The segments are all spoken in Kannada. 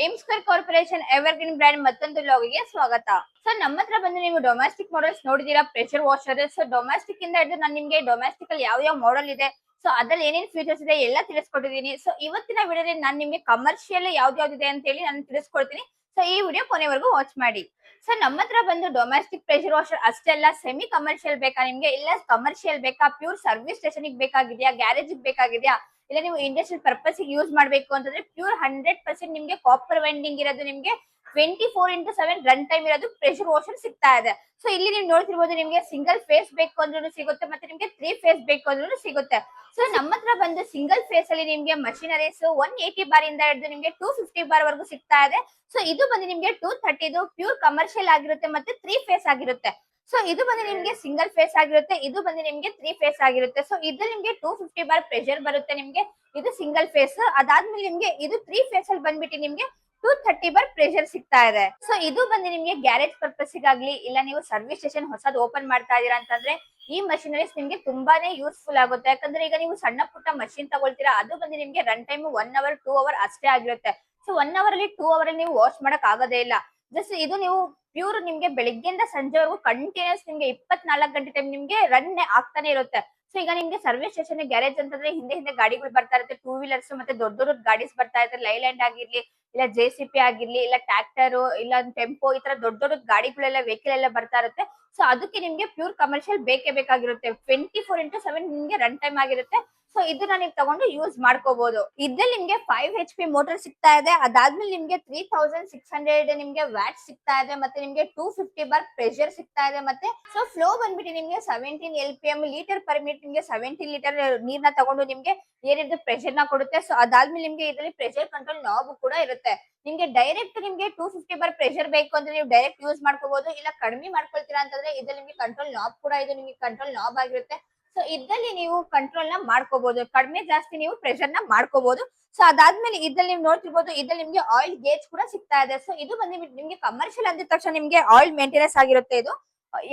Aim Square Corporation Evergreen brand ಮತ್ತೊಂದು ಲಾಗಿಗೆ ಸ್ವಾಗತ. ಸೊ ನಮ್ಮ ಹತ್ರ ಬಂದು ನೀವು ಡೊಮೆಸ್ಟಿಕ್ ಮಾಡಲ್ಸ್ ನೋಡಿದೀರಾ, ಪ್ರೆಷರ್ ವಾಷರ್. ಸೊ ಡೊಮೆಸ್ಟಿಕ್ ಇಂದ ಹಿಡಿದು ನಾನು ನಿಮ್ಗೆ ಡೊಮೆಸ್ಟಿಕ್ ಅಲ್ಲಿ ಯಾವ ಮಾಡೆಲ್ ಇದೆ, ಸೊ ಅದ್ರಲ್ಲಿ ಏನೇನ್ ಫೀಚರ್ಸ್ ಇದೆ ಎಲ್ಲ ತಿಳಿಸ್ಕೊಟ್ಟಿದ್ದೀನಿ. ಸೊ ಇವತ್ತಿನ ವಿಡಿಯೋದಲ್ಲಿ ನಾನು ನಿಮ್ಗೆ ಕಮರ್ಷಿಯಲ್ ಯಾವ್ದಿದೆ ಅಂತ ಹೇಳಿ ನಾನು ತಿಳಿಸ್ಕೊಡ್ತೀನಿ. ಸೊ ಈ ವಿಡಿಯೋ ಕೊನೆವರೆಗೂ ವಾಚ್ ಮಾಡಿ. ಸೊ ನಮ್ಮ ಹತ್ರ ಬಂದು ಡೊಮೆಸ್ಟಿಕ್ ಪ್ರೆಷರ್ ವಾಷರ್ ಅಷ್ಟೇ ಅಲ್ಲ, ಸೆಮಿ ಕಮರ್ಷಿಯಲ್ ಬೇಕಾ ನಿಮ್ಗೆ, ಇಲ್ಲ ಕಮರ್ಷಿಯಲ್ ಬೇಕಾ, ಪ್ಯೂರ್ ಸರ್ವಿಸ್ ಸ್ಟೇಷನ್ ಬೇಕಾಗಿದ್ಯಾ, ಗ್ಯಾರೇಜ್ ಬೇಕಾಗಿದ್ಯಾ, ಇಲ್ಲ ನೀವು ಇಂಡಸ್ಟ್ರಿಯಲ್ ಪರ್ಪಸ್ ಯೂಸ್ ಮಾಡ್ಬೇಕು ಅಂತಂದ್ರೆ ಪ್ಯೂರ್ 100% ನಿಮ್ಗೆ ಕಾಪರ್ ವೈಂಡಿಂಗ್ ಇರೋದು, ನಿಮ್ಗೆ 24x7 ರನ್ ಟೈಮ್ ಇರೋದು ಪ್ರೆಷರ್ ವಾಷರ್ ಸಿಗ್ತಾ ಇದೆ. ಸೊ ಇಲ್ಲಿ ನೀವು ನೋಡ್ತಿರ್ಬೋದು, ನಿಮ್ಗೆ ಸಿಂಗಲ್ ಫೇಸ್ ಬೇಕು ಅಂದ್ರೂ ಸಿಗುತ್ತೆ, ಮತ್ತೆ ನಿಮ್ಗೆ 3 ಫೇಸ್ ಬೇಕು ಅಂದ್ರೂ ಸಿಗುತ್ತೆ. ಸೊ ನಮ್ಮ ಹತ್ರ ಬಂದು ಸಿಂಗಲ್ ಫೇಸ್ ಅಲ್ಲಿ ನಿಮ್ಗೆ ಮಷಿನರೀಸ್ 180 ಬಾರ್ ಇಂದ ಹಿಡಿದು ನಿಮ್ಗೆ 250 ಬಾರ್ ವರೆಗೂ ಸಿಗ್ತಾ ಇದೆ. ಸೊ ಇದು ಬಂದು ನಿಮ್ಗೆ 230 ಪ್ಯೂರ್ ಕಮರ್ಷಿಯಲ್ ಆಗಿರುತ್ತೆ, ಮತ್ತೆ 3 ಫೇಸ್ ಆಗಿರುತ್ತೆ. ಸೊ ಇದು ಬಂದು ನಿಮ್ಗೆ ಸಿಂಗಲ್ ಫೇಸ್ ಆಗಿರುತ್ತೆ, ಇದು ಬಂದು ನಿಮ್ಗೆ 3 ಫೇಸ್ ಆಗಿರುತ್ತೆ. ಸೊ ಇದು ನಿಮ್ಗೆ 250 ಬಾರ್ ಪ್ರೆಷರ್ ಬರುತ್ತೆ ನಿಮ್ಗೆ, ಇದು ಸಿಂಗಲ್ ಫೇಸ್. ಅದಾದ್ಮೇಲೆ ನಿಮ್ಗೆ ಇದು 3 ಫೇಸ್ ಅಲ್ಲಿ ಬಂದ್ಬಿಟ್ಟು ನಿಮ್ಗೆ 230 ಬಾರ್ ಪ್ರೆಷರ್ ಸಿಗ್ತಾ ಇದೆ. ಸೊ ಇದು ಬಂದು ನಿಮ್ಗೆ ಗ್ಯಾರೇಜ್ ಪರ್ಪಸ್ ಗಾಗ್ಲಿ, ಇಲ್ಲ ನೀವು ಸರ್ವಿಸ್ ಸ್ಟೇಷನ್ ಹೊಸದ್ ಓಪನ್ ಮಾಡ್ತಾ ಇದೀರಾ ಅಂತಂದ್ರೆ ಈ ಮಷಿನರೀಸ್ ನಿಮ್ಗೆ ತುಂಬಾನೇ ಯೂಸ್ಫುಲ್ ಆಗುತ್ತೆ. ಯಾಕಂದ್ರೆ ಈಗ ನೀವು ಸಣ್ಣ ಪುಟ್ಟ ಮಷಿನ್ ತಗೊಳ್ತೀರಾ, ಅದು ಬಂದು ನಿಮ್ಗೆ ರನ್ ಟೈಮ್ 1 ಅವರ್ 2 ಅವರ್ ಅಷ್ಟೇ ಆಗಿರುತ್ತೆ. ಸೊ 1 ಅವರ್ ಅಲ್ಲಿ 2 ಅವರ್ ಅಲ್ಲಿ ನೀವು ವಾಶ್ ಮಾಡಕ್ ಆಗೋದೇ ಇಲ್ಲ. ಜಸ್ಟ್ ಇದು ನೀವು ಪ್ಯೂರ್ ನಿಮ್ಗೆ ಬೆಳಿಗ್ಗೆಯಿಂದ ಸಂಜೆವರೆಗೂ ಕಂಟಿನ್ಯೂಸ್ ನಿಮ್ಗೆ 24 ಗಂಟೆ ಟೈಮ್ ನಿಮ್ಗೆ ರನ್ ಆಗ್ತಾನೆ ಇರುತ್ತೆ. ಸೊ ಈಗ ನಿಮ್ಗೆ ಸರ್ವಿಸ್ ಸ್ಟೇಷನ್ ಗ್ಯಾರೇಜ್ ಅಂತಂದ್ರೆ ಹಿಂದೆ ಗಾಡಿಗಳು ಬರ್ತಾ ಇರುತ್ತೆ, 2 ವೀಲರ್ಸ್ ಮತ್ತೆ ದೊಡ್ಡ ದೊಡ್ಡ ಗಾಡೀಸ್ ಬರ್ತಾ ಇರುತ್ತೆ, ಲೈಲ್ಯಾಂಡ್ ಆಗಿರ್ಲಿ, ಇಲ್ಲ JCP ಆಗಿರ್ಲಿ, ಇಲ್ಲ ಟ್ರ್ಯಾಕ್ಟರ್, ಇಲ್ಲ ಟೆಂಪೋ, ಈ ತರ ದೊಡ್ಡ ದೊಡ್ಡ ಗಾಡಿಗಳೆಲ್ಲ ವೆಹಿಕಲ್ ಎಲ್ಲ ಬರ್ತಾ ಇರುತ್ತೆ. ಸೊ ಅದಕ್ಕೆ ನಿಮ್ಗೆ ಪ್ಯೂರ್ ಕಮರ್ಷಿಯಲ್ ಬೇಕೇ ಬೇಕಾಗಿರುತ್ತೆ. 24x7 ನಿಮ್ಗೆ ರನ್ ಟೈಮ್ ಆಗಿರುತ್ತೆ. ಸೊ ಇದನ್ನ ನೀವು ತಗೊಂಡು ಯೂಸ್ ಮಾಡ್ಕೋಬಹುದು. ಇದ್ರಲ್ಲಿ ನಿಮ್ಗೆ 5 HP ಮೋಟರ್ ಸಿಗ್ತಾ ಇದೆ, ಅದಾದ್ಮೇಲೆ ನಿಮ್ಗೆ 3600 ನಿಮ್ಗೆ ವ್ಯಾಟ್ ಸಿಗ್ತಾ ಇದೆ, ಮತ್ತೆ ನಿಮ್ಗೆ 250 ಬಾರ್ ಪ್ರೆಷರ್ ಸಿಗ್ತಾ ಇದೆ. ಮತ್ತೆ ಸೊ ಫ್ಲೋ ಬಂದ್ಬಿಟ್ಟು ನಿಮ್ಗೆ 17 LPM ಲೀಟರ್ ಪರ್ ಮಿನಿಟ್, ನಿಮ್ಗೆ 17 ಲೀಟರ್ ನೀರ್ನ ತಗೊಂಡು ನಿಮ್ಗೆ ಏನಿದೆ ಪ್ರೆಷರ್ ನ ಕೊಡುತ್ತೆ. ಸೊ ಅದಾದ್ಮೇಲೆ ನಿಮ್ಗೆ ಇದರಲ್ಲಿ ಪ್ರೆಷರ್ ಕಂಟ್ರೋಲ್ ನಾಬ್ ಕೂಡ ಇರುತ್ತೆ. ನಿಮ್ಗೆ ಡೈರೆಕ್ಟ್ ನಿಮ್ಗೆ 250 ಬಾರ್ ಪ್ರೆಷರ್ ಬೇಕು ಅಂದ್ರೆ ನೀವು ಡೈರೆಕ್ಟ್ ಯೂಸ್ ಮಾಡ್ಕೋಬಹುದು, ಇಲ್ಲ ಕಡಿಮೆ ಮಾಡ್ಕೊಳ್ತೀರಾ ಅಂತಂದ್ರೆ ಇದ್ರಲ್ಲಿ ನಿಮ್ಗೆ ಕಂಟ್ರೋಲ್ ನಾಬ್ ಕೂಡ ಇದು ನಿಮ್ಗೆ ಕಂಟ್ರೋಲ್ ನಾಬ್ ಆಗಿರುತ್ತೆ. ಸೊ ಇದ್ರಲ್ಲಿ ನೀವು ಕಂಟ್ರೋಲ್ ನ ಮಾಡ್ಕೋಬಹುದು, ಕಡಿಮೆ ಜಾಸ್ತಿ ನೀವು ಪ್ರೆಷರ್ ನ ಮಾಡ್ಕೋಬಹುದು. ಸೊ ಅದಾದ್ಮೇಲೆ ಇದ್ರಲ್ಲಿ ನೀವು ನೋಡ್ತಿರ್ಬೋದು, ಇದ್ರಲ್ಲಿ ನಿಮ್ಗೆ ಆಯಿಲ್ ಗೇಜ್ ಕೂಡ ಸಿಗ್ತಾ ಇದೆ. ಸೊ ಇದು ಬಂದ್ಬಿಟ್ಟು ನಿಮ್ಗೆ ಕಮರ್ಷಿಯಲ್ ಅಂದ ತಕ್ಷಣ ನಿಮ್ಗೆ ಆಯಿಲ್ ಮೇಂಟೆನೆನ್ಸ್ ಆಗಿರುತ್ತೆ. ಇದು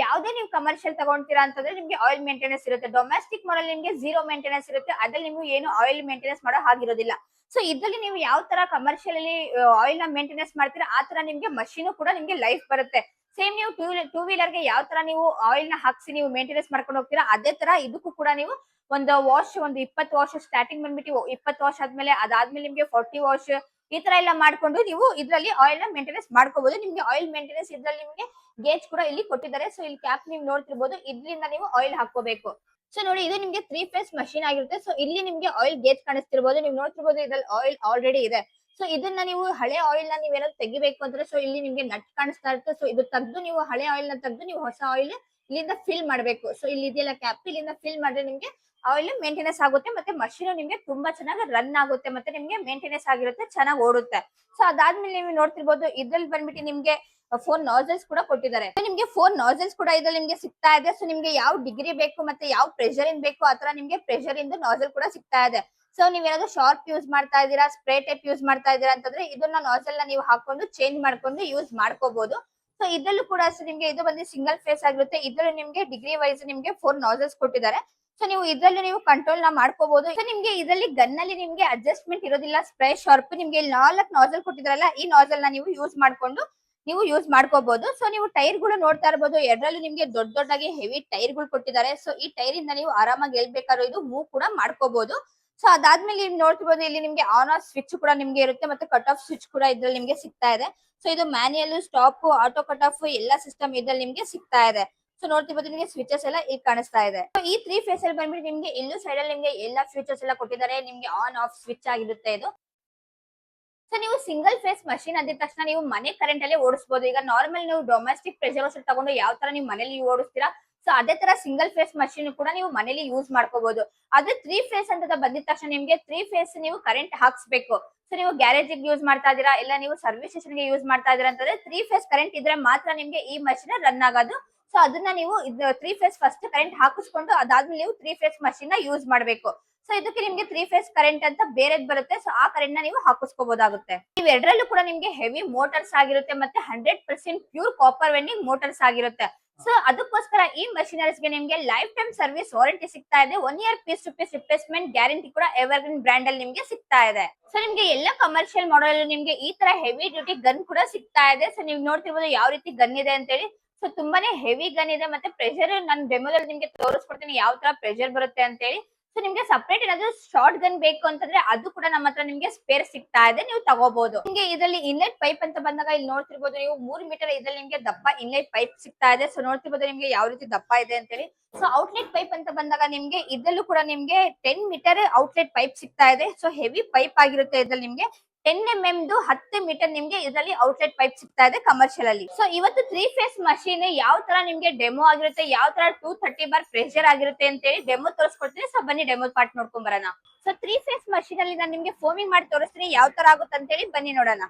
ಯಾವ್ದೇ ನೀವು ಕಮರ್ಷಿಯಲ್ ತಗೊಂತೀರಾ ಅಂತಂದ್ರೆ ನಿಮ್ಗೆ ಆಯಿಲ್ ಮೇಂಟೆನೆನ್ಸ್ ಇರುತ್ತೆ. ಡೊಮೆಸ್ಟಿಕ್ ಮಾಡಲ್ ನಿಮ್ಗೆ 0 ಮೇಂಟೆನೆನ್ಸ್ ಇರುತ್ತೆ, ಅದ್ರಲ್ಲಿ ನೀವು ಏನು ಆಯಿಲ್ ಮೇಂಟೆನೆನ್ಸ್ ಮಾಡೋ ಹಾಗಿರೋದಿಲ್ಲ. ಸೊ ಇದ್ರಲ್ಲಿ ನೀವು ಯಾವ ತರ ಕಮರ್ಷಿಯಲ್ ಅಲ್ಲಿ ಆಯಿಲ್ ನ ಮೇಂಟೆನೆನ್ಸ್ ಮಾಡ್ತೀರಾ ಆ ತರ ನಿಮ್ಗೆ ಮಷೀನ್ ಕೂಡ ನಿಮ್ಗೆ ಲೈಫ್ ಬರುತ್ತೆ. ಸೇಮ್ ನೀವು ಟೂ ವೀಲರ್ ಗೆ ಯಾವ ತರ ನೀವು ಆಯಿಲ್ ನ ಹಾಕ್ಸಿ ನೀವು ಮೇಂಟೆನೆನ್ಸ್ ಮಾಡ್ಕೊಂಡು ಹೋಗ್ತೀರಾ, ಅದೇ ತರ ಇದಕ್ಕೂ ಕೂಡ ನೀವು ಒಂದು 20 ವಾಶ್ ಸ್ಟಾರ್ಟಿಂಗ್ ಬಂದ್ಬಿಟ್ಟು 20 ವಾಶ್ ಆದ್ಮೇಲೆ ಅದಾದ್ಮೇಲೆ ನಿಮ್ಗೆ 40 ವಾಶ್ ಈ ತರ ಎಲ್ಲ ಮಾಡ್ಕೊಂಡು ನೀವು ಇದ್ರಲ್ಲಿ ಆಯಿಲ್ ನ ಮೇಂಟೆನೆನ್ಸ್ ಮಾಡ್ಕೋಬಹುದು. ನಿಮ್ಗೆ ಆಯಿಲ್ ಮೇಂಟೆನೆನ್ಸ್ ಇದ್ರಲ್ಲಿ ನಿಮ್ಗೆ ಗೇಜ್ ಕೂಡ ಇಲ್ಲಿ ಕೊಟ್ಟಿದ್ದಾರೆ. ಸೊ ಇಲ್ಲಿ ಕ್ಯಾಪ್ ನೀವು ನೋಡ್ತಿರ್ಬೋದು, ಇದ್ರಿಂದ ನೀವು ಆಯಿಲ್ ಹಾಕೋಬೇಕು. ಸೊ ನೋಡಿ, ಇದು ನಿಮ್ಗೆ 3 ಫೇಸ್ ಮಷೀನ್ ಆಗಿರುತ್ತೆ. ಸೊ ಇಲ್ಲಿ ನಿಮ್ಗೆ ಆಯಿಲ್ ಗೇಜ್ ಕಾಣಿಸ್ತಿರ್ಬೋದು, ನೀವು ನೋಡ್ತಿರ್ಬೋದು ಇದ್ರಲ್ಲಿ ಆಯಿಲ್ ಆಲ್ರೆಡಿ ಇದೆ. ಸೊ ಇದನ್ನ ನೀವು ಹಳೆ ಆಯಿಲ್ ನ ನೀವೇನಾದ್ರು ತೆಗಿಬೇಕು ಅಂದ್ರೆ ಸೊ ಇಲ್ಲಿ ನಿಮ್ಗೆ ನಟ್ ಕಾಣಿಸ್ತಾ ಇರುತ್ತೆ. ಸೊ ಇದು ತೆಗೆದು ನೀವು ಹಳೆ ಆಯಿಲ್ ನ ತೆಗೆದು ನೀವು ಹೊಸ ಆಯಿಲ್ ಇಲ್ಲಿಂದ ಫಿಲ್ ಮಾಡ್ಬೇಕು. ಸೊ ಇಲ್ಲಿ ಇದೆಯಲ್ಲ ಕ್ಯಾಪ್, ಇಲ್ಲಿಂದ ಫಿಲ್ ಮಾಡಿದ್ರೆ ನಿಮ್ಗೆ ಆಯಿಲ್ ಮೇಂಟೆನೆನ್ಸ್ ಆಗುತ್ತೆ, ಮತ್ತೆ ಮಷೀನ್ ನಿಮ್ಗೆ ತುಂಬಾ ಚೆನ್ನಾಗಿ ರನ್ ಆಗುತ್ತೆ, ಮತ್ತೆ ನಿಮ್ಗೆ ಮೇಂಟೆನೆನ್ಸ್ ಆಗಿರುತ್ತೆ, ಚೆನ್ನಾಗಿ ಓಡುತ್ತೆ. ಸೊ ಅದಾದ್ಮೇಲೆ ನೀವು ನೋಡ್ತಿರ್ಬೋದು, ಇದ್ರಲ್ಲಿ ಬಂದ್ಬಿಟ್ಟು ನಿಮ್ಗೆ 4 ನಾಸಲ್ಸ್ ಕೂಡ ಕೊಟ್ಟಿದ್ದಾರೆ. ನಿಮ್ಗೆ 4 ನಾಸಲ್ಸ್ ಕೂಡ ಇದ್ರಲ್ಲಿ ನಿಮ್ಗೆ ಸಿಗ್ತಾ ಇದೆ. ಸೊ ನಿಮ್ಗೆ ಯಾವ ಡಿಗ್ರಿ ಬೇಕು ಮತ್ತೆ ಯಾವ ಪ್ರೆಷರ್ ಇಂದ ಬೇಕು ಆತರ ನಿಮ್ಗೆ ಪ್ರೆಷರ್ ಇಂದ ನಾಸಲ್ ಕೂಡ ಸಿಗ್ತಾ ಇದೆ. ಸೊ ನೀವೇನಾದ್ರು ಶಾರ್ಪ್ ಯೂಸ್ ಮಾಡ್ತಾ ಇದೀರಾ, ಸ್ಪ್ರೇ ಟೈಪ್ ಯೂಸ್ ಮಾಡ್ತಾ ಇದೀರಾ ಅಂತಂದ್ರೆ ಇದನ್ನ ನಾಸಲ್ ನ ನೀವು ಹಾಕೊಂಡು ಚೇಂಜ್ ಮಾಡ್ಕೊಂಡು ಯೂಸ್ ಮಾಡ್ಕೋಬಹುದು. ಸೊ ಇದ್ರಲ್ಲೂ ಕೂಡ ನಿಮ್ಗೆ ಇದು ಬಂದು ಸಿಂಗಲ್ ಫೇಸ್ ಆಗಿರುತ್ತೆ. ಇದ್ರಲ್ಲಿ ನಿಮ್ಗೆ ಡಿಗ್ರಿ ವೈಸ್ ನಿಮ್ಗೆ 4 ನಾಸಲ್ಸ್ ಕೊಟ್ಟಿದ್ದಾರೆ. ಸೊ ನೀವು ಇದ್ರಲ್ಲಿ ನೀವು ಕಂಟ್ರೋಲ್ ನ ಮಾಡ್ಕೋಬಹುದು. ಸೊ ನಿಮ್ಗೆ ಇದರಲ್ಲಿ ಗನ್ ಅಲ್ಲಿ ನಿಮ್ಗೆ ಅಡ್ಜಸ್ಟ್ಮೆಂಟ್ ಇರೋದಿಲ್ಲ, ಸ್ಪ್ರೇ ಶಾರ್ಪ್. ನಿಮ್ಗೆ 4 ನಾಸಲ್ ಕೊಟ್ಟಿದ್ರಲ್ಲ, ಈ ನಾಸಲ್ ನ ನೀವು ಯೂಸ್ ಮಾಡ್ಕೊಂಡು ನೀವು ಯೂಸ್ ಮಾಡ್ಕೋಬಹುದು. ಸೊ ನೀವು ಟೈರ್ ಗಳು ನೋಡ್ತಾ ಇರಬಹುದು, ಎರಡರಲ್ಲೂ ನಿಮ್ಗೆ ದೊಡ್ಡದಾಗಿ ಹೆವಿ ಟೈರ್ ಗಳು ಕೊಟ್ಟಿದ್ದಾರೆ. ಸೊ ಈ ಟೈರ್ ಇಂದ ನೀವು ಆರಾಮಾಗಿ ಎಲ್ ಬೇಕಾದ್ರೂ ಇದು ಮೂವ್ ಕೂಡ ಮಾಡ್ಕೋಬಹುದು. ಸೊ ಅದಾದ್ಮೇಲೆ ನೀವು ನೋಡ್ತಿರ್ಬೋದು, ಇಲ್ಲಿ ನಿಮ್ಗೆ ಆನ್ ಆಫ್ ಸ್ವಿಚ್ ಕೂಡ ನಿಮ್ಗೆ ಇರುತ್ತೆ, ಮತ್ತೆ ಕಟ್ ಆಫ್ ಸ್ವಿಚ್ ಕೂಡ ಇದ್ರಲ್ಲಿ ನಿಮ್ಗೆ ಸಿಗ್ತಾ ಇದೆ. ಸೊ ಇದು manual, stop, auto cut off ಎಲ್ಲಾ ಸಿಸ್ಟಮ್ ಇದ್ರಲ್ಲಿ ನಿಮ್ಗೆ ಸಿಗ್ತಾ ಇದೆ. ಸೊ ನೋಡ್ತಿರ್ಬೋದು, ನಿಮ್ಗೆ ಸ್ವಿಚಸ್ ಎಲ್ಲ ಇಲ್ಲಿ ಕಾಣಿಸ್ತಾ ಇದೆ. ಸೊ ಈ 3 ಫೇಸ್ ಅಲ್ಲಿ ಬಂದ್ಬಿಟ್ಟು ನಿಮ್ಗೆ ಇಲ್ಲೂ ಸೈಡ್ ಅಲ್ಲಿ ನಿಮ್ಗೆ ಎಲ್ಲಾ ಫ್ಯೂಚರ್ಸ್ ಎಲ್ಲ ಕೊಟ್ಟಿದ್ದಾರೆ. ನಿಮ್ಗೆ ಆನ್ ಆಫ್ ಸ್ವಿಚ್ ಆಗಿರುತ್ತೆ ಇದು. ಸೊ ನೀವು ಸಿಂಗಲ್ ಫೇಸ್ ಮಷೀನ್ ಅಂದಿದ ತಕ್ಷಣ ನೀವು ಮನೆ ಕರೆಂಟ್ ಅಲ್ಲೇ ಓಡಿಸಬಹುದು. ಈಗ ನಾರ್ಮಲ್ ನೀವು ಡೊಮೆಸ್ಟಿಕ್ ಪ್ರೆಷರ್ ವಾಷರ್ ತಗೊಂಡು ಯಾವ ತರ ನೀವು ಮನೇಲಿ ಓಡಿಸ್ತೀರಾ, ಸೊ ಅದೇ ತರ ಸಿಂಗಲ್ ಫೇಸ್ ಮಷೀನ್ ಕೂಡ ನೀವು ಮನೇಲಿ ಯೂಸ್ ಮಾಡ್ಕೋಬಹುದು. ಆದ್ರೆ 3 ಫೇಸ್ ಅಂತ ಬಂದಿದ ತಕ್ಷಣ ನಿಮ್ಗೆ 3 ಫೇಸ್ ನೀವು ಕರೆಂಟ್ ಹಾಕ್ಸ್ಬೇಕು. ಸೊ ನೀವು ಗ್ಯಾರೇಜ್ ಯೂಸ್ ಮಾಡ್ತಾ ಇದೀರಾ, ಇಲ್ಲ ನೀವು ಸರ್ವಿಸ್ ಸ್ಟೇಷನ್ ಗೆ ಯೂಸ್ ಮಾಡ್ತಾ ಇದೀರಾ ಅಂತಂದ್ರೆ 3 ಫೇಸ್ ಕರೆಂಟ್ ಇದ್ರೆ ಮಾತ್ರ ನಿಮ್ಗೆ ಈ ಮಷೀನ್ ರನ್ ಆಗೋದು. ಸೊ ಅದನ್ನ ನೀವು 3 ಫೇಸ್ ಫಸ್ಟ್ ಕರೆಂಟ್ ಹಾಕಿಸ್ಕೊಂಡು ಅದಾದ್ಮೇಲೆ ನೀವು 3 ಫೇಸ್ ಮಷೀನ್ ನ ಯೂಸ್ ಮಾಡ್ಬೇಕು. ಸೊ ಇದಕ್ಕೆ ನಿಮ್ಗೆ 3 ಫೇಸ್ ಕರೆಂಟ್ ಅಂತ ಬೇರೆದ್ ಬರುತ್ತೆ. ಸೊ ಆ ಕರೆಂಟ್ ನ ನೀವು ಹಾಕಿಸ್ಕೋಬಹುದಾಗುತ್ತೆ. ಇವೆರಡರಲ್ಲೂ ಕೂಡ ನಿಮ್ಗೆ ಹೆವಿ ಮೋಟರ್ಸ್ ಆಗಿರುತ್ತೆ ಮತ್ತೆ 100% ಪ್ಯೂರ್ ಕಾಪರ್ ವೆಂಡಿಂಗ್ ಮೋಟರ್ಸ್ ಆಗಿರುತ್ತೆ. ಸೊ ಅದಕ್ಕೋಸ್ಕರ ಈ ಮಷಿನರೀಸ್ ಗೆ ನಿಮ್ಗೆ ಲೈಫ್ ಟೈಮ್ ಸರ್ವಿಸ್ ವಾರಂಟಿ ಸಿಗ್ತಾ ಇದೆ. 1 year piece to piece replacement guarantee ಕೂಡ ಎವರ್ಗ್ರೀನ್ ಬ್ರ್ಯಾಂಡ್ ಅಲ್ಲಿ ನಿಮ್ಗೆ ಸಿಗ್ತಾ ಇದೆ. ಸೊ ನಿಮ್ಗೆ ಎಲ್ಲ ಕಮರ್ಷಿಯಲ್ ಮಾಡೆಲ್ ನಿಮ್ಗೆ ಈ ತರ ಹೆವಿ ಡ್ಯೂಟಿ ಗನ್ ಕೂಡ ಸಿಗ್ತಾ ಇದೆ. ಸೊ ನೀವು ನೋಡ್ತಿರ್ಬೋದು ಯಾವ ರೀತಿ ಗನ್ ಇದೆ ಅಂತ ಹೇಳಿ. ಸೊ ತುಂಬಾನೇ ಹೆವಿ ಗನ್ ಇದೆ ಮತ್ತೆ ಪ್ರೆಷರ್ ನಾನು ಡೆಮೋದಲ್ಲಿ ನಿಮ್ಗೆ ತೋರಿಸ್ಕೊಡ್ತೀನಿ ಯಾವ ತರ ಪ್ರೆಷರ್ ಬರುತ್ತೆ ಅಂತ ಹೇಳಿ. ಸೊ ನಿಮ್ಗೆ ಸಪರೇಟ್ ಏನಾದ್ರು ಶಾರ್ಟ್ ಗನ್ ಬೇಕು ಅಂತಂದ್ರೆ ಅದು ಕೂಡ ನಮ್ಮ ಹತ್ರ ನಿಮ್ಗೆ ಸ್ಪೇರ್ ಸಿಗ್ತಾ ಇದೆ, ನೀವು ತಗೋಬಹುದು. ನಿಮ್ಗೆ ಇದರಲ್ಲಿ ಇನ್ಲೆಟ್ ಪೈಪ್ ಅಂತ ಬಂದಾಗ ಇಲ್ಲಿ ನೋಡ್ತಿರ್ಬೋದು ನೀವು 3 ಮೀಟರ್ ಇದ್ರಲ್ಲಿ ನಿಮ್ಗೆ ದಪ್ಪ ಇನ್ಲೆಟ್ ಪೈಪ್ ಸಿಗ್ತಾ ಇದೆ. ಸೊ ನೋಡ್ತಿರ್ಬೋದು ನಿಮ್ಗೆ ಯಾವ ರೀತಿ ದಪ್ಪ ಇದೆ ಅಂತ ಹೇಳಿ. ಸೊ ಔಟ್ಲೆಟ್ ಪೈಪ್ ಅಂತ ಬಂದಾಗ ನಿಮ್ಗೆ ಇದರಲ್ಲೂ ಕೂಡ ನಿಮ್ಗೆ 10 ಮೀಟರ್ ಔಟ್ಲೆಟ್ ಪೈಪ್ ಸಿಗ್ತಾ ಇದೆ. ಸೊ ಹೆವಿ ಪೈಪ್ ಆಗಿರುತ್ತೆ ಇದ್ರಲ್ಲಿ ನಿಮ್ಗೆ 10 mm 10 ಮೀಟರ್ ನಿಮ್ಗೆ ಇದರಲ್ಲಿ ಔಟ್ಲೆಟ್ ಪೈಪ್ ಸಿಗ್ತಾ ಇದೆ ಕಮರ್ಷಿಯಲ್ ಅಲ್ಲಿ. ಸೊ ಇವತ್ತು 3 ಫೇಸ್ ಮಷೀನ್ ಯಾವ ತರ ನಿಮ್ಗೆ ಡೆಮೋ ಆಗಿರುತ್ತೆ, ಯಾವ ತರ 230 ಬಾರ್ ಪ್ರೆಷರ್ ಆಗಿರುತ್ತೆ ಅಂತ ಹೇಳಿ ಡೆಮೋ ತೋರಿಸ್ಕೊಡ್ತೀನಿ. ಸೊ ಬನ್ನಿ ಡೆಮೋ ಪಾರ್ಟ್ ನೋಡ್ಕೊಂಡ್ ಬರೋಣ. ಸೊ 3 ಫೇಸ್ ಮಷೀನ್ ಅಲ್ಲಿ ನಾನು ನಿಮ್ಗೆ ಫೋಮಿಂಗ್ ಮಾಡಿ ತೋರಿಸ್ತೀನಿ ಯಾವ ತರ ಆಗುತ್ತೆ ಅಂತ ಹೇಳಿ. ಬನ್ನಿ ನೋಡೋಣ.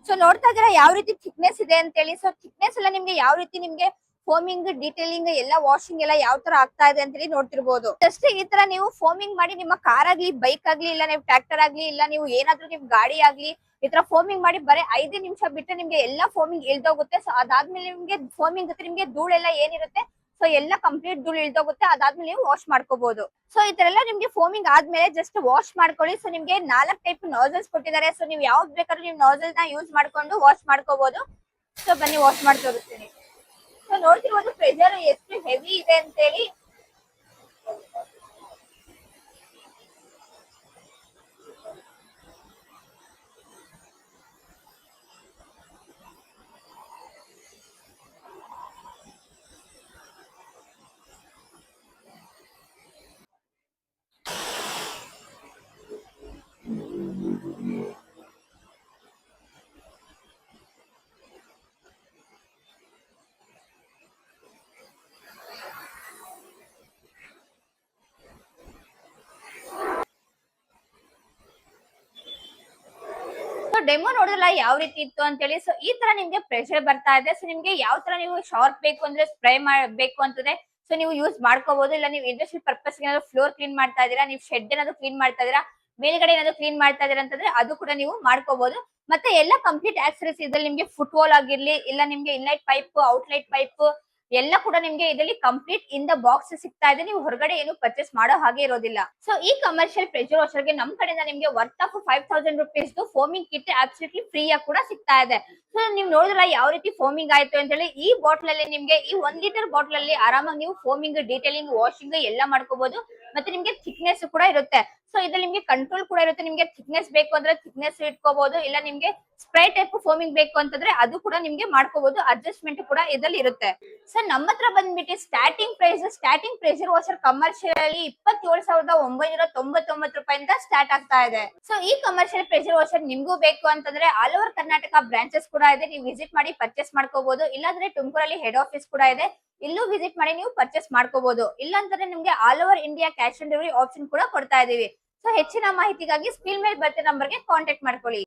ಸೊ ನೋಡ್ತಾ ಇದ್ದೀರಾ ಯಾವ ರೀತಿ ಥಿಕ್ನೆಸ್ ಇದೆ ಅಂತ ಹೇಳಿ. ಸೊ ಥಿಕ್ನೆಸ್ ಎಲ್ಲ ನಿಮ್ಗೆ ಯಾವ ರೀತಿ ನಿಮ್ಗೆ ಫೋಮಿಂಗ್ ಡೀಟೇಲಿಂಗ್ ಎಲ್ಲ ವಾಷಿಂಗ್ ಎಲ್ಲ ಯಾವ ತರ ಆಗ್ತಾ ಇದೆ ಅಂತ ಹೇಳಿ ನೋಡ್ತಿರ್ಬೋದು. ಜಸ್ಟ್ ಈ ತರ ನೀವು ಫೋಮಿಂಗ್ ಮಾಡಿ ನಿಮ್ಮ ಕಾರ್ ಆಗ್ಲಿ ಬೈಕ್ ಆಗ್ಲಿ ಇಲ್ಲ ನೀವು ಟ್ರ್ಯಾಕ್ಟರ್ ಆಗ್ಲಿ ಇಲ್ಲ ನೀವು ಏನಾದ್ರೂ ನಿಮ್ ಗಾಡಿ ಆಗ್ಲಿ ಈ ತರ ಫೋಮಿಂಗ್ ಮಾಡಿ ಬರೀ 5 ನಿಮಿಷ ಬಿಟ್ಟರೆ ನಿಮ್ಗೆ ಎಲ್ಲ ಫೋಮಿಂಗ್ ಇಳ್ದೋಗುತ್ತೆ. ಸೊ ಅದಾದ್ಮೇಲೆ ನಿಮ್ಗೆ ಫೋಮಿಂಗ್ ಜೊತೆ ನಿಮ್ಗೆ ಧೂಳೆಲ್ಲ ಏನಿರುತ್ತೆ ಸೊ ಎಲ್ಲ ಕಂಪ್ಲೀಟ್ ಧೂಳು ಇಳ್ದೋಗುತ್ತೆ. ಅದಾದ್ಮೇಲೆ ನೀವು ವಾಶ್ ಮಾಡ್ಕೋಬಹುದು. ಸೊ ಈ ತರ ಎಲ್ಲ ನಿಮ್ಗೆ ಫೋಮಿಂಗ್ ಆದ್ಮೇಲೆ ಜಸ್ಟ್ ವಾಶ್ ಮಾಡ್ಕೊಳ್ಳಿ. ಸೊ ನಿಮ್ಗೆ 4 ಟೈಪ್ ನಾಸಲ್ಸ್ ಕೊಟ್ಟಿದ್ದಾರೆ. ಸೊ ನೀವು ಯಾವ್ದು ಬೇಕಾದ್ರೂ ನೀವು ನಾಸಲ್ ನ ಯೂಸ್ ಮಾಡ್ಕೊಂಡು ವಾಶ್ ಮಾಡ್ಕೋಬಹುದು. ಸೊ ಬನ್ನಿ ವಾಶ್ ಮಾಡಿ ತೋರಿಸ್ತೀನಿ. ಸೊ ನೋಡ್ತಿರ್ಬೋದು ಪ್ರೆಷರ್ ಎಷ್ಟು ಹೆವಿ ಇದೆ ಅಂತ ಹೇಳಿ. ಸೊ ಡೆಮೋ ನೋಡಿದ್ರಲ್ಲ ಯಾವ ರೀತಿ ಇತ್ತು ಅಂತ ಹೇಳಿ. ಸೊ ಈ ತರ ನಿಮ್ಗೆ ಪ್ರೆಷರ್ ಬರ್ತಾ ಇದೆ. ಸೊ ನಿಮ್ಗೆ ಯಾವ ತರ ನೀವು ಶಾರ್ಪ್ ಬೇಕು ಅಂದ್ರೆ ಸ್ಪ್ರೇ ಮಾಡಬೇಕು ಅಂತಂದ್ರೆ ಸೊ ನೀವು ಯೂಸ್ ಮಾಡ್ಕೋಬಹುದು. ಇಲ್ಲ ನೀವು ಇಂಡಸ್ಟ್ರಿಯಲ್ ಪರ್ಪಸ್ ಏನಾದ್ರು ಫ್ಲೋರ್ ಕ್ಲೀನ್ ಮಾಡ್ತಾ ಇದೀರಾ, ನೀವು ಶೆಡ್ ಏನಾದ್ರು ಕ್ಲೀನ್ ಮಾಡ್ತಾ ಇದೀರಾ, ಮೇಲ್ಗಡೆ ಏನಾದ್ರು ಕ್ಲೀನ್ ಮಾಡ್ತಾ ಇದೀರಾ ಅಂತಂದ್ರೆ ಅದು ಕೂಡ ನೀವು ಮಾಡ್ಕೋಬಹುದು. ಮತ್ತೆ ಎಲ್ಲ ಕಂಪ್ಲೀಟ್ ಆಕ್ಸರೀಸ್ ಇದ್ರಲ್ಲಿ ನಿಮ್ಗೆ ಫುಟ್ವಾಲ್ ಆಗಿರ್ಲಿ ಇಲ್ಲ ನಿಮ್ಗೆ ಇನ್ಲೈಟ್ ಪೈಪ್ ಔಟ್ಲೈಟ್ ಪೈಪ್ ಎಲ್ಲ ಕೂಡ ನಿಮ್ಗೆ ಇದರಲ್ಲಿ ಕಂಪ್ಲೀಟ್ ಇನ್ ದ ಬಾಕ್ಸ್ ಸಿಗ್ತಾ ಇದೆ. ನೀವು ಹೊರಗಡೆ ಏನು ಪರ್ಚೇಸ್ ಮಾಡೋ ಹಾಗೆ ಇರೋದಿಲ್ಲ. ಸೊ ಈ ಕಮರ್ಷಿಯಲ್ ಪ್ರೆಷರ್ ವಾಷರ್ ಗೆ ನಮ್ ಕಡೆಯಿಂದ ನಿಮ್ಗೆ worth of 5000 rupees foaming kit absolutely free ಆಗಿ ಕೂಡ ಸಿಗ್ತಾ ಇದೆ. ಸೊ ನೀವು ನೋಡಿದ್ರ ಯಾವ ರೀತಿ ಫೋಮಿಂಗ್ ಆಯ್ತು ಅಂತ ಹೇಳಿ. ಈ ಬಾಟಲ್ ಅಲ್ಲಿ ನಿಮ್ಗೆ ಈ 1 ಲೀಟರ್ ಬಾಟಲ್ ಅಲ್ಲಿ ಆರಾಮಾಗಿ ನೀವು ಫೋಮಿಂಗ್ ಡೀಟೇಲಿಂಗ್ ವಾಷಿಂಗ್ ಎಲ್ಲ ಮಾಡ್ಕೋಬಹುದು. ಮತ್ತೆ ನಿಮ್ಗೆ ಥಿಕ್ನೆಸ್ ಕೂಡ ಇರುತ್ತೆ. ಸೊ ಇದ್ರಲ್ಲಿ ನಿಮ್ಗೆ ಕಂಟ್ರೋಲ್ ಕೂಡ ಇರುತ್ತೆ. ನಿಮ್ಗೆ ಥಿಕ್ನೆಸ್ ಬೇಕು ಅಂದ್ರೆ ಥಿಕ್ನೆಸ್ ಇಟ್ಕೋಬಹುದು. ಇಲ್ಲ ನಿಮ್ಗೆ ಸ್ಪ್ರೇ ಟೈಪ್ ಫೋಮಿಂಗ್ ಬೇಕು ಅಂತಂದ್ರೆ ಅದು ಕೂಡ ನಿಮ್ಗೆ ಮಾಡ್ಕೋಬಹುದು. ಅಡ್ಜಸ್ಟ್ಮೆಂಟ್ ಕೂಡ ಇದ್ರಲ್ಲಿ ಇರುತ್ತೆ. ಸೊ ನಮ್ಮ ಹತ್ರ ಬಂದ್ಬಿಟ್ಟು ಸ್ಟಾರ್ಟಿಂಗ್ ಪ್ರೆಷರ್ ವಾಷರ್ ಕಮರ್ಷಿಯಲ್ ಅಲ್ಲಿ 27,999 ರೂಪಾಯಿಂದ ಸ್ಟಾರ್ಟ್ ಆಗ್ತಾ ಇದೆ. ಸೊ ಈ ಕಮರ್ಷಿಯಲ್ ಪ್ರೆಷರ್ ವಾಷರ್ ನಿಮ್ಗೂ ಬೇಕು ಅಂತಂದ್ರೆ ಆಲ್ ಓವರ್ ಕರ್ನಾಟಕ ಬ್ರಾಂಚಸ್ ಕೂಡ ಇದೆ. ನೀವು ವಿಸಿಟ್ ಮಾಡಿ ಪರ್ಚೇಸ್ ಮಾಡ್ಕೋಬಹುದು. ಇಲ್ಲಾಂದ್ರೆ ತುಮಕೂರಲ್ಲಿ ಹೆಡ್ ಆಫೀಸ್ ಕೂಡ ಇದೆ, ಇಲ್ಲೂ ವಿಸಿಟ್ ಮಾಡಿ ನೀವು ಪರ್ಚೇಸ್ ಮಾಡ್ಕೋಬಹುದು. ಇಲ್ಲ ಅಂತಂದ್ರೆ ನಿಮ್ಗೆ all over India cash on delivery option ಕೂಡ ಕೊಡ್ತಾ ಇದೀವಿ. ಸೊ ಹೆಚ್ಚಿನ ಮಾಹಿತಿಗಾಗಿ ಸ್ಕ್ರೀನ್ ಮೇಲೆ ಬರ್ತಿರೋ ನಂಬರ್ಗೆ ಕಾಂಟ್ಯಾಕ್ಟ್ ಮಾಡ್ಕೊಳ್ಳಿ.